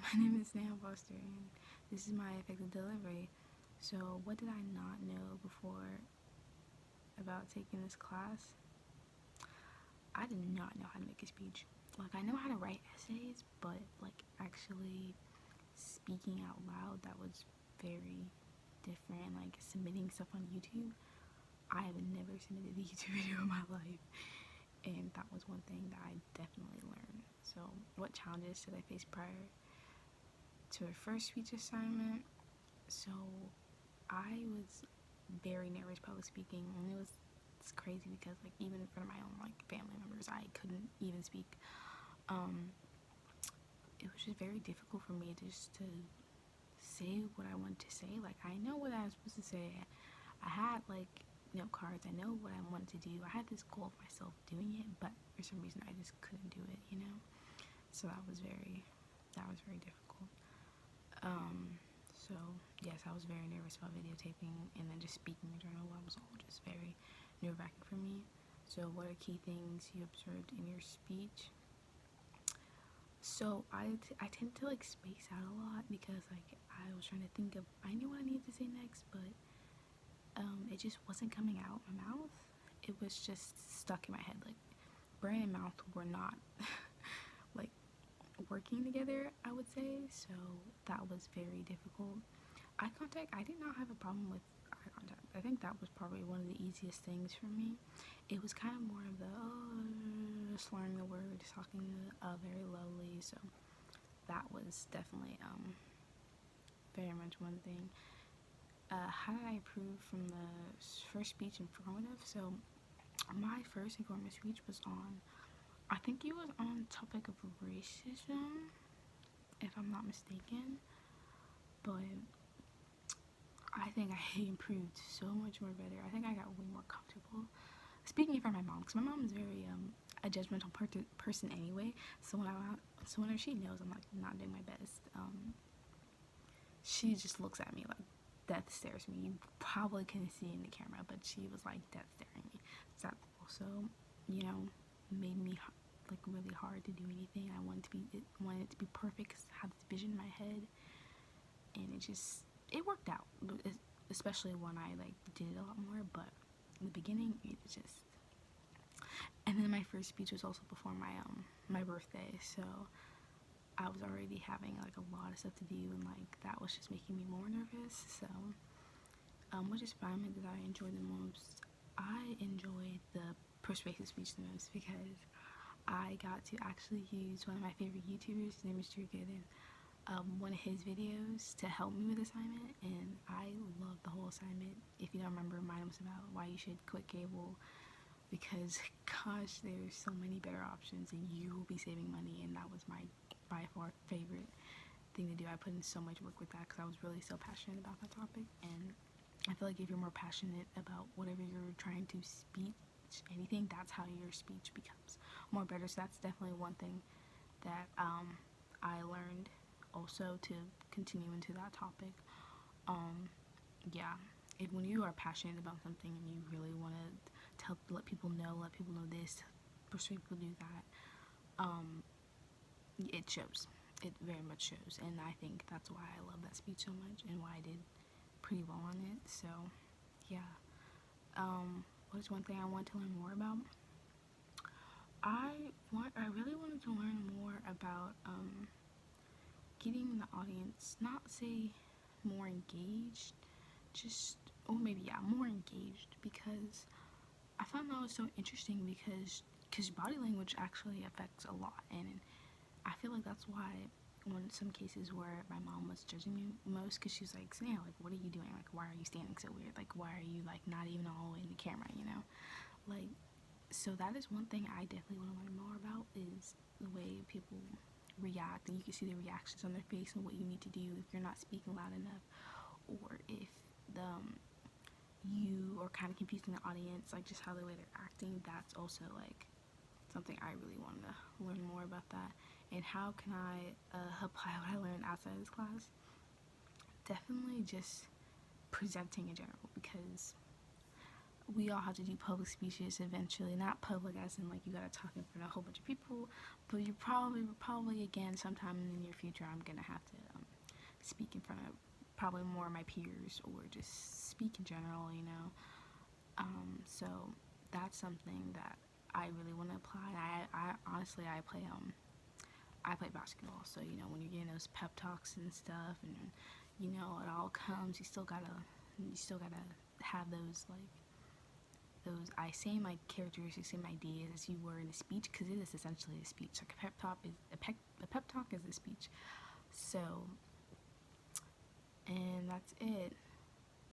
my name is Snail Foster, and this is my effective delivery. So, what did I not know before about taking this class? I did not know how to make a speech. Like, I know how to write essays, but like actually speaking out loud, that was very different. Like submitting stuff on YouTube, I have never submitted a YouTube video in my life, and that was one thing that I definitely learned. So, what challenges did I face prior to a first speech assignment? So, I was very nervous public speaking, and it's crazy because like even in front of my own like family members, I couldn't even speak. It was just very difficult for me just to say what I wanted to say. Like I know what I was supposed to say. I had like note cards. I know what I wanted to do. I had this goal of myself doing it, but for some reason I just couldn't do it. So that was very difficult. So yes, I was very nervous about videotaping, and then just speaking in general. That was all just very nerve-wracking for me. So what are key things you observed in your speech? So I tend to like space out a lot because like I was trying to think of, I knew what I needed to say next, but it just wasn't coming out my mouth. It was just stuck in my head. Like brain and mouth were not like working together, I would say. So that was very difficult. Eye contact, I did not have a problem with eye contact. I think that was probably one of the easiest things for me. It was kind of more of the slurring the words, talking very lowly. So that was definitely very much one thing. How did I improve from the first speech informative? So my first informative speech was on, I think it was on the topic of racism, if I'm not mistaken. But I think I improved so much more better. I think I got way more comfortable speaking in front of my mom, because my mom is very a judgmental person anyway. So whenever she knows I'm like not doing my best, she just looks at me like death stares me. You probably couldn't see it in the camera, but she was like death staring me. So that also, made me like really hard to do anything. I wanted it to be perfect because I had this vision in my head, and it worked out, especially when I like did it a lot more. But in the beginning, it was just. And then my first speech was also before my birthday, so I was already having like a lot of stuff to do, and like that was just making me more nervous. So, which assignment did I enjoy the most? I enjoyed the persuasive speech the most because I got to actually use one of my favorite YouTubers, his name is Drew Gooden, one of his videos to help me with the assignment, and I loved the whole assignment. If you don't remember, mine was about why you should quit cable, because gosh, there's so many better options and you will be saving money, and that was my by far favorite thing to do. I put in so much work with that because I was really so passionate about that topic, and I feel like if you're more passionate about whatever you're trying to speak, anything, that's how your speech becomes more better. So that's definitely one thing that I learned also to continue into that topic. Yeah, when you are passionate about something and you really want to let people know this, persuade people to do that, it shows. It very much shows, and I think that's why I love that speech so much and why I did pretty well on it. So, yeah. What is one thing I want to learn more about? I really wanted to learn more about getting the audience, not say more engaged, just, or maybe yeah, more engaged, because I found that was so interesting because body language actually affects a lot, and I feel like that's why in some cases where my mom was judging me most, because she was like, Snail, like, what are you doing? Like, why are you standing so weird? Like, why are you like not even all the way in the camera, Like, so that is one thing I definitely want to learn more about, is the way people react, and you can see the reactions on their face and what you need to do if you're not speaking loud enough, or if you are kind of confusing the audience, like just how the way they're acting. That's also like something I really wanted to learn more about that. And how can I apply what I learned outside of this class? Definitely just presenting in general, because we all have to do public speeches eventually. Not public as in like you gotta talk in front of a whole bunch of people, but you probably again sometime in the near future I'm gonna have to speak in front of probably more of my peers or just speak in general, you know. So that's something that I really want to apply. I honestly I play basketball, so you know when you're getting those pep talks and stuff, and you know it all comes. You still gotta have those like those same like characteristics, same ideas as you were in a speech, because it is essentially a speech. Like a pep talk is a speech. So, and that's it.